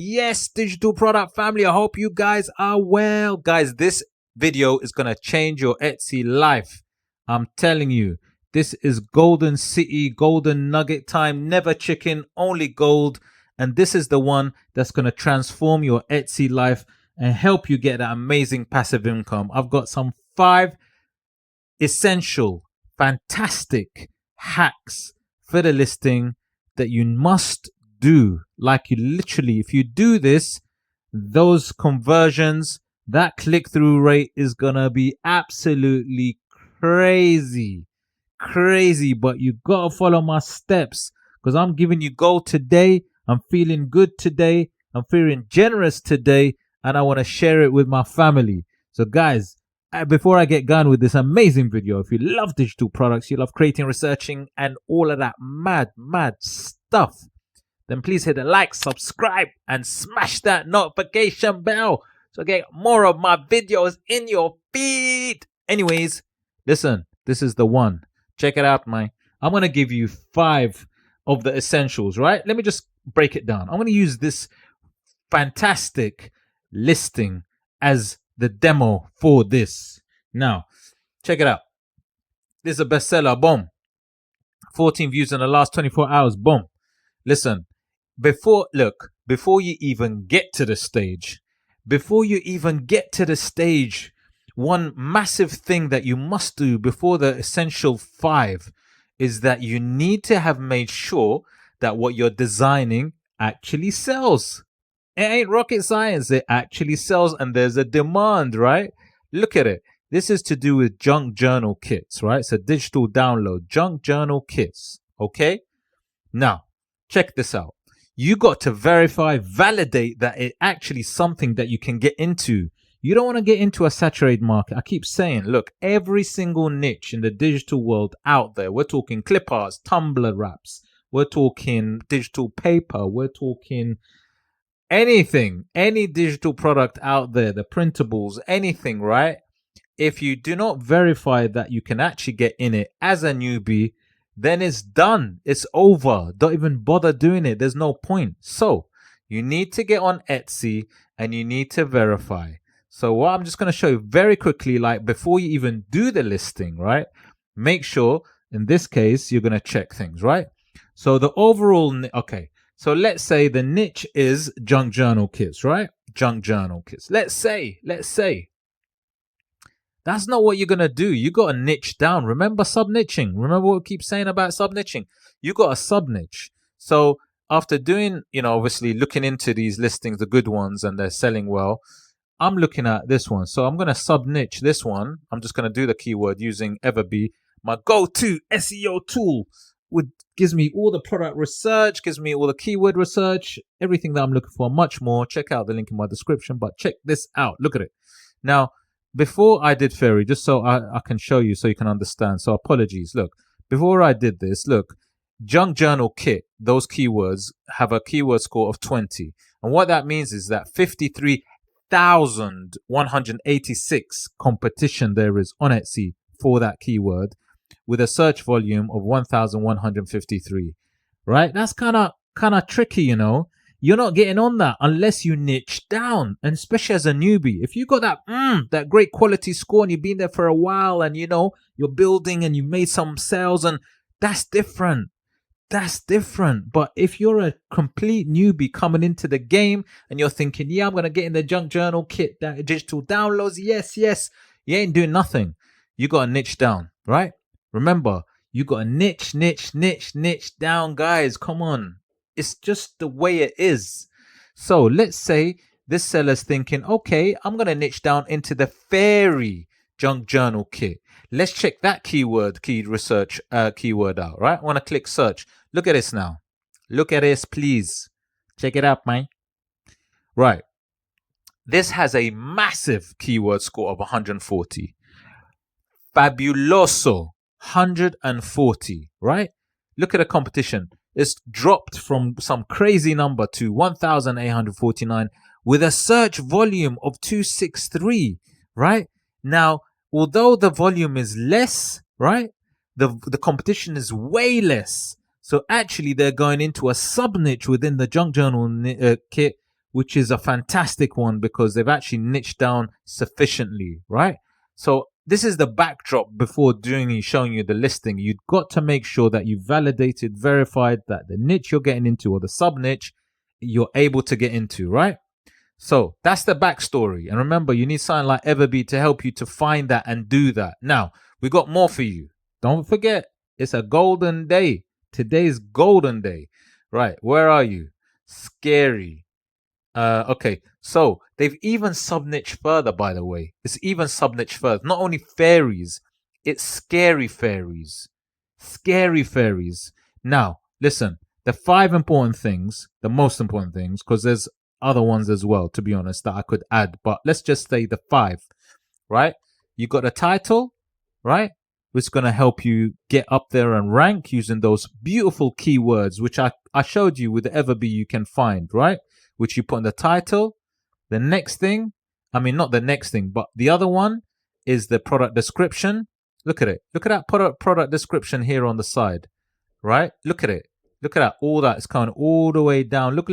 Yes, digital product family, I hope you guys are well. Guys, this video is going to change your Etsy life. I'm telling you, this is golden city, golden nugget time, never chicken, only gold. And this is the one that's going to transform your Etsy life and help you get that amazing passive income. I've got some 5 essential, fantastic hacks for the listing that you must do. Like, you literally, if you do this, those conversions, that click-through rate is gonna be absolutely crazy. But you gotta follow my steps, because I'm giving you gold today. I'm feeling good today. I'm feeling generous today, and I want to share it with my family. So guys, before I get going with this amazing video, if you love digital products, you love creating, researching, and all of that mad stuff, then please hit the like, subscribe, and smash that notification bell so get more of my videos in your feed. Anyways, listen, this is the one. Check it out, man. I'm going to give you 5 of the essentials, right? Let me just break it down. I'm going to use this fantastic listing as the demo for this. Now, check it out. This is a bestseller. Boom. 14 views in the last 24 hours. Boom. Listen, before you even get to the stage, one massive thing that you must do before the essential 5 is that you need to have made sure that what you're designing actually sells. It ain't rocket science. It actually sells, and there's a demand, right? Look at it. This is to do with junk journal kits, right? It's a digital download, junk journal kits, okay? Now, check this out. You got to verify, validate that it actually something that you can get into. You don't want to get into a saturated market. I keep saying, look, every single niche in the digital world out there, we're talking clip arts, Tumblr wraps, we're talking digital paper, we're talking anything, any digital product out there, the printables, anything, right? If you do not verify that you can actually get in it as a newbie, then it's done. It's over. Don't even bother doing it. There's no point. So you need to get on Etsy and you need to verify. So what I'm just going to show you very quickly, like before you even do the listing, right? Make sure in this case, you're going to check things, right? So the overall, okay. So let's say the niche is junk journal kits, right? Junk journal kits. Let's say. That's not what you're going to do. You got to niche down. Remember sub-niching. Remember what we keep saying about sub-niching? You got a sub-niche. So after doing, obviously looking into these listings, the good ones, and they're selling well, I'm looking at this one. So I'm going to sub-niche this one. I'm just going to do the keyword using EverBee, my go-to SEO tool. Gives me all the product research, gives me all the keyword research, everything that I'm looking for, much more. Check out the link in my description, but check this out. Look at it. Now, before I did Fairy, just so I can show you so you can understand. So apologies. Look, before I did this, look, junk journal kit, those keywords have a keyword score of 20. And what that means is that 53,186 competition there is on Etsy for that keyword, with a search volume of 1,153, right? That's kind of tricky, You're not getting on that unless you niche down, and especially as a newbie. If you got that great quality score and you've been there for a while, and you're building and you made some sales, and that's different. But if you're a complete newbie coming into the game and you're thinking, yeah, I'm gonna get in the junk journal kit, that digital downloads, yes, you ain't doing nothing. You got to niche down, right? Remember, you got to niche down, guys. Come on. It's just the way it is. So let's say this seller's thinking, okay, I'm going to niche down into the fairy junk journal kit. Let's check that keyword out, right? I want to click search. Look at this now. Look at this, please. Check it out, man. Right. This has a massive keyword score of 140. Fabuloso. 140, right? Look at the competition. It's dropped from some crazy number to 1,849 with a search volume of 263, right? Now, although the volume is less, right? The competition is way less. So actually they're going into a sub niche within the junk journal kit which is a fantastic one because they've actually niched down sufficiently, right? So this is the backdrop before showing you the listing. You've got to make sure that you validated, verified that the niche you're getting into or the sub niche you're able to get into, right? So that's the backstory. And remember, you need something like EverBee to help you to find that and do that. Now, we got more for you. Don't forget, it's a golden day. Today's golden day. Right, where are you? Scary. Okay, so they've even sub-niche further, by the way. It's even sub-niche further. Not only fairies, it's scary fairies. Scary fairies. Now, listen, the 5 important things, the most important things, because there's other ones as well, to be honest, that I could add. But let's just say the 5, right? You got a title, right? Which is going to help you get up there and rank using those beautiful keywords, which I showed you with the EverBee you can find, right? Which you put in the title. The next thing, I mean, not the next thing, but the other one is the product description. Look at it. Look at that product description here on the side, right? Look at it. Look at that. All that is coming all the way down. Look.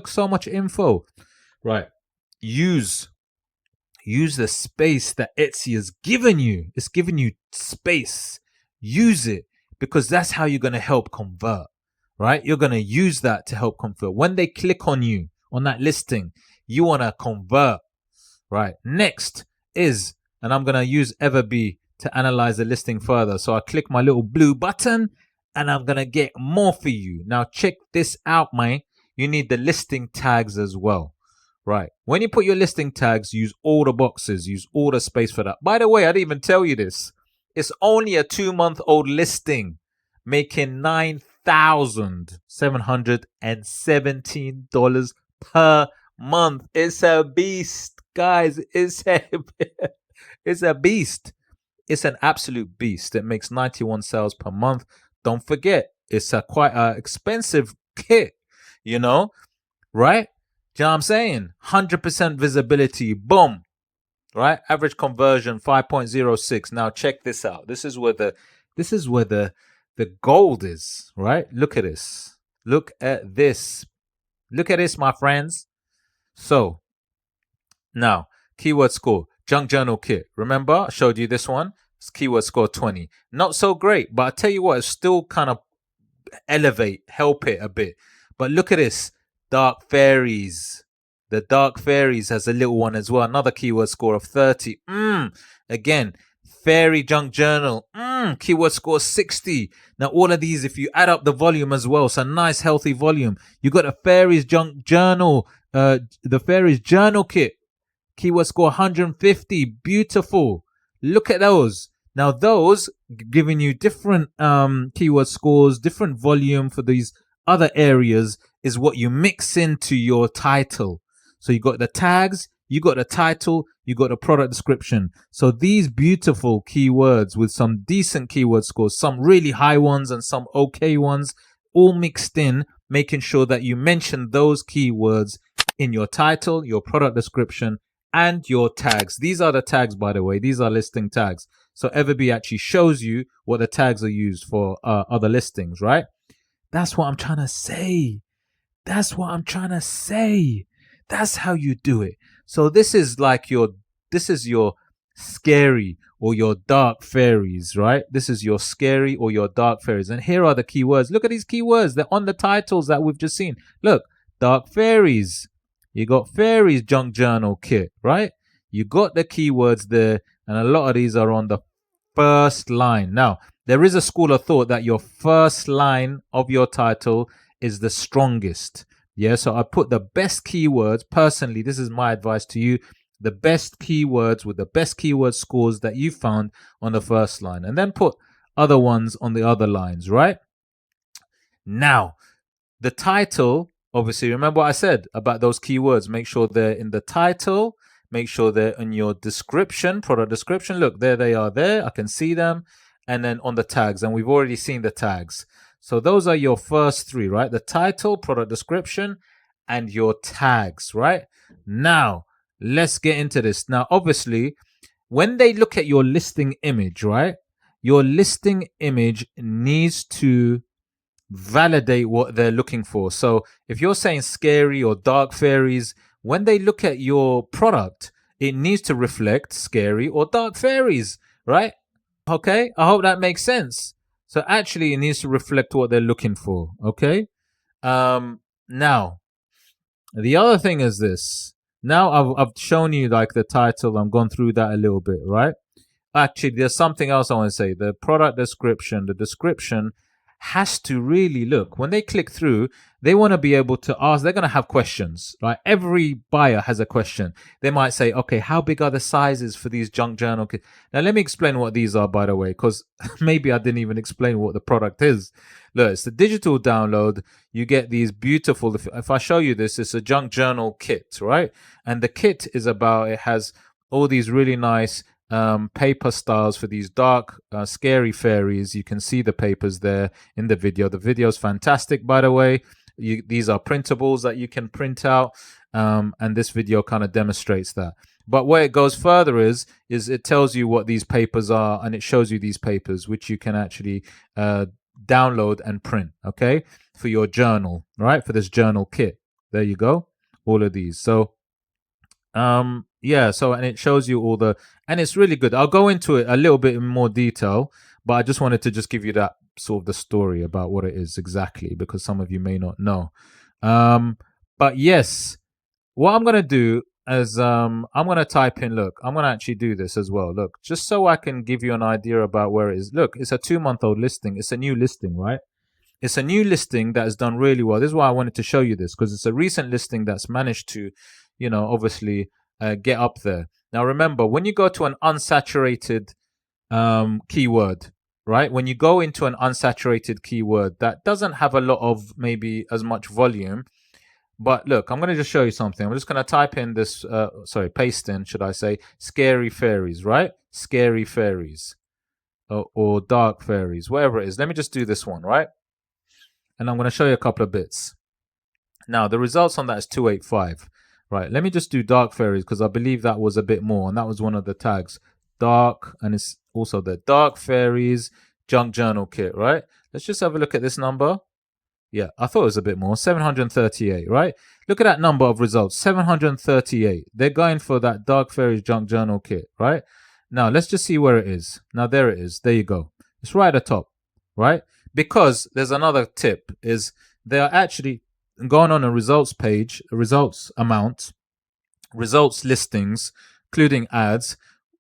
So much info, right? Use the space that Etsy has given you. It's giving you space. Use it, because that's how you're going to help convert, right? You're going to use that to help convert. When they click on you on that listing, you want to convert, right? Next is, and I'm going to use EverBee to analyze the listing further. So I click my little blue button and I'm going to get more for you. Now check this out, man. You need the listing tags as well. Right. When you put your listing tags, use all the boxes, use all the space for that. By the way, I didn't even tell you this. It's only a 2-month-old listing, making $9,717 per month. It's a beast, guys. It's a beast. It's an absolute beast. It makes 91 sales per month. Don't forget, it's quite an expensive kit, you know, right? Do you know what I'm saying? 100% visibility, boom, right? Average conversion 5.06. Now check this out. This is where the gold is, right? Look at this. Look at this. Look at this, my friends. So now keyword score, junk journal kit. Remember, I showed you this one. It's keyword score 20. Not so great, but I tell you what, it's still kind of help it a bit. But look at this. Dark Fairies. The Dark Fairies has a little one as well. Another keyword score of 30. Again, Fairy Junk Journal. Keyword score 60. Now, all of these, if you add up the volume as well, it's a nice, healthy volume. You got a Fairies Junk Journal, the Fairies Journal Kit. Keyword score 150. Beautiful. Look at those. Now, those giving you different keyword scores, different volume for these other areas is what you mix into your title. So you got the tags, you got the title, you got the product description. So these beautiful keywords with some decent keyword scores, some really high ones and some okay ones, all mixed in, making sure that you mention those keywords in your title, your product description, and your tags. These are the tags, by the way. These are listing tags. So EverBee actually shows you what the tags are used for other listings, right? That's what I'm trying to say. That's what I'm trying to say. That's how you do it. So this is your scary or your dark fairies, right? This is your scary or your dark fairies. And here are the keywords. Look at these keywords. They're on the titles that we've just seen. Look, dark fairies. You got Fairies Junk Journal Kit, right? You got the keywords there. And a lot of these are on the first line. Now, there is a school of thought that your first line of your title is the strongest. Yeah, so I put the best keywords. Personally, this is my advice to you. The best keywords with the best keyword scores that you found on the first line. And then put other ones on the other lines, right? Now, the title, obviously, remember what I said about those keywords. Make sure they're in the title. Make sure they're in your description, product description. Look, there they are there. I can see them. And then on the tags. And we've already seen the tags. So those are your first three, right? The title, product description, and your tags, right? Now, let's get into this. Now, obviously, when they look at your listing image, right? Your listing image needs to validate what they're looking for. So if you're saying scary or dark fairies, when they look at your product, it needs to reflect scary or dark fairies, right? Okay, I hope that makes sense. So actually, it needs to reflect what they're looking for. Okay. Now the other thing is this. Now I've shown you like the title. I'm gone through that a little bit, right? Actually, there's something else I want to say. The product description, the description has to really look. When they click through, they want to be able to ask. They're going to have questions, right? Every buyer has a question. They might say, okay, how big are the sizes for these junk journal kits? Now, let me explain what these are, by the way, because maybe I didn't even explain what the product is. Look, it's the digital download. You get these beautiful, if I show you this, it's a junk journal kit, right? And the kit is about, it has all these really nice paper styles for these dark, scary fairies. You can see the papers there in the video. The video is fantastic, by the way. These are printables that you can print out, and this video kind of demonstrates that. But where it goes further is it tells you what these papers are, and it shows you these papers, which you can actually download and print, okay, for your journal, right? For this journal kit. There you go. All of these. So yeah, so, and it shows you all the, and it's really good. I'll go into it a little bit in more detail, but I just wanted to just give you that sort of the story about what it is exactly, because some of you may not know. But yes, what I'm going to do is I'm going to type in, look, I'm going to actually do this as well. Look, just so I can give you an idea about where it is. Look, it's a 2-month-old listing. It's a new listing, right? It's a new listing that has done really well. This is why I wanted to show you this, because it's a recent listing that's managed to, you know, obviously get up there. Now, remember, when you go to an unsaturated keyword, right? When you go into an unsaturated keyword that doesn't have a lot of maybe as much volume, but look, I'm going to just show you something. I'm just going to type in this, paste in, should I say, scary fairies, right? Scary fairies or dark fairies, whatever it is. Let me just do this one, right? And I'm going to show you a couple of bits. Now, the results on that is 285. Right, let me just do dark fairies because I believe that was a bit more, and that was one of the tags. Dark, and it's also the dark fairies junk journal kit, right? Let's just have a look at this number. Yeah, I thought it was a bit more, 738, right? Look at that number of results, 738. They're going for that dark fairies junk journal kit, right? Now, let's just see where it is. Now, there it is. There you go. It's right at the top, right? Because there's another tip, is they are actually going on a results page, results amount, results listings, including ads,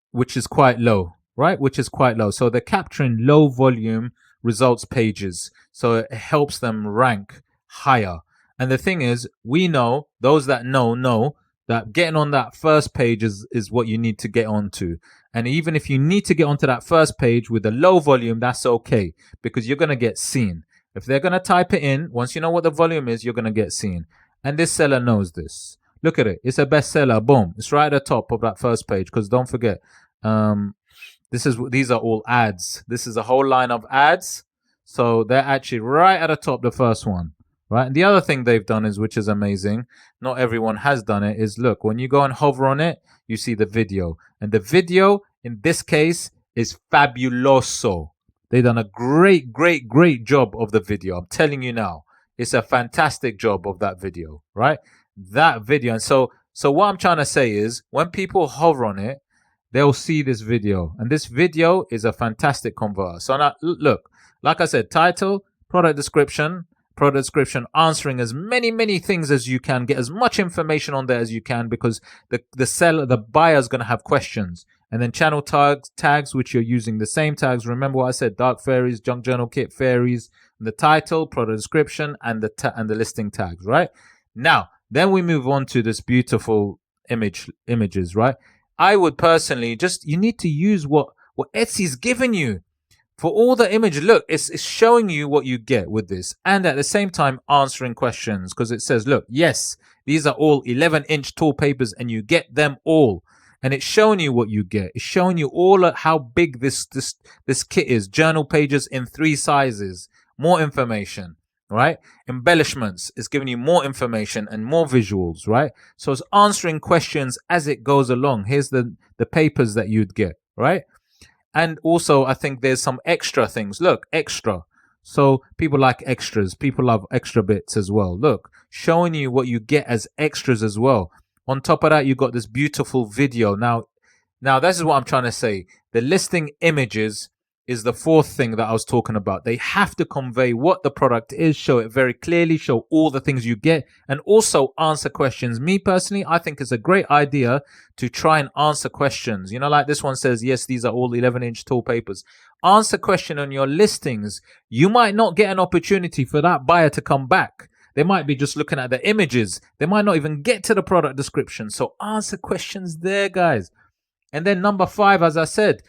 which is quite low, right? Which is quite low. So they're capturing low volume results pages. So it helps them rank higher. And the thing is, we know, those that know that getting on that first page is what you need to get onto. And even if you need to get onto that first page with a low volume, that's okay, because you're going to get seen. If they're going to type it in, once you know what the volume is, you're going to get seen. And this seller knows this. Look at it. It's a bestseller. Boom. It's right at the top of that first page. Because don't forget, these are all ads. This is a whole line of ads. So they're actually right at the top, the first one. Right. And the other thing they've done is, which is amazing, not everyone has done it, is look, when you go and hover on it, you see the video. And the video, in this case, is fabuloso. They've done a great job of the video. I'm telling you now, it's a fantastic job of that video, right? That video. And so what I'm trying to say is, when people hover on it, they'll see this video. And this video is a fantastic converter. So now, look, like I said, title, product description, answering as many things as you can, get as much information on there as you can, because the buyer is going to have questions. And then channel tags, which you're using the same tags. Remember what I said: dark fairies, junk journal kit fairies, the title, product description, and the listing tags, right? Now, then we move on to this beautiful images, right? I would personally you need to use what Etsy's given you. For all the image, look, it's showing you what you get with this, and at the same time answering questions, because it says, look, yes, these are all 11-inch tall papers and you get them all. And it's showing you what you get. It's showing you all how big this kit is. Journal pages in 3 sizes, more information, right? Embellishments is giving you more information and more visuals, right? So it's answering questions as it goes along. Here's the papers that you'd get, right? And also, I think there's some extra things. Look, extra. So people like extras. People love extra bits as well. Look, showing you what you get as extras as well. On top of that, you got this beautiful video. Now this is what I'm trying to say. The listing images is the fourth thing that I was talking about. They have to convey what the product is, show it very clearly, show all the things you get, and also answer questions. Me personally, I think it's a great idea to try and answer questions. You know, like this one says, yes, these are all 11-inch tall papers. Answer question on your listings. You might not get an opportunity for that buyer to come back. They might be just looking at the images. They might not even get to the product description. So answer questions there, guys. And then number 5, as I said,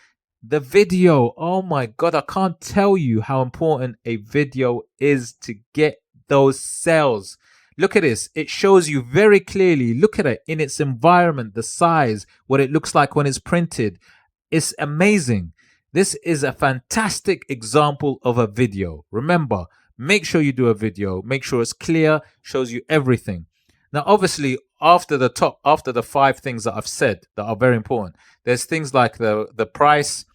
the video. Oh my God, I can't tell you how important a video is to get those sales. Look at this. It shows you very clearly. Look at it in its environment, the size, what it looks like when it's printed. It's amazing. This is a fantastic example of a video. Remember, make sure you do a video. Make sure it's clear, shows you everything. Now, obviously, after the 5 things that I've said that are very important, there's things like the price,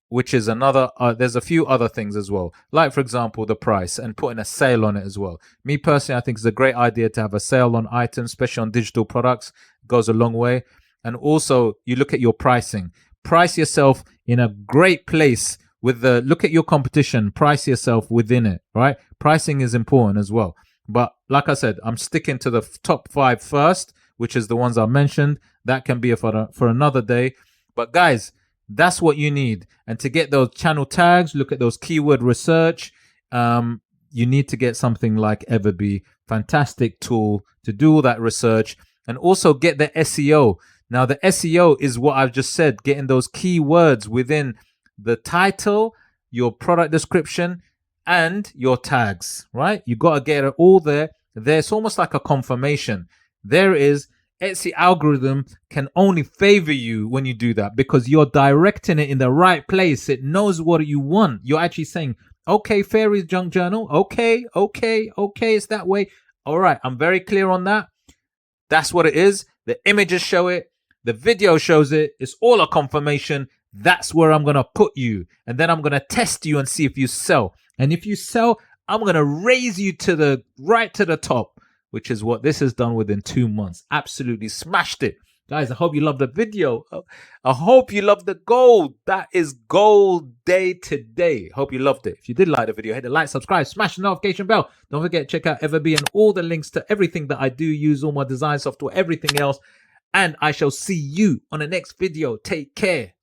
which is another, there's a few other things as well. Like, for example, the price and putting a sale on it as well. Me personally, I think it's a great idea to have a sale on items, especially on digital products. It goes a long way. And also, you look at your pricing. Price yourself in a great place with look at your competition, price yourself within it, right? Pricing is important as well. But like I said, I'm sticking to the top 5 first, which is the ones I mentioned. That can be for another day. But guys, that's what you need. And to get those channel tags, look at those keyword research. You need to get something like EverBee. Fantastic tool to do all that research. And also get the SEO. Now, the SEO is what I've just said, getting those keywords within the title, your product description, and your tags, right? You got to get it all there. It's almost like a confirmation. There it is. Etsy algorithm can only favor you when you do that because you're directing it in the right place. It knows what you want. You're actually saying, okay, Fairies Junk Journal. Okay, it's that way. All right, I'm very clear on that. That's what it is. The images show it. The video shows it. It's all a confirmation. That's where I'm going to put you. And then I'm going to test you and see if you sell. And if you sell, I'm going to raise you to the top, which is what this has done within 2 months. Absolutely smashed it. Guys, I hope you loved the video. I hope you loved the gold. That is gold day today. Hope you loved it. If you did like the video, hit the like, subscribe, smash the notification bell. Don't forget to check out EverBee and all the links to everything that I do use, all my design software, everything else. And I shall see you on the next video. Take care.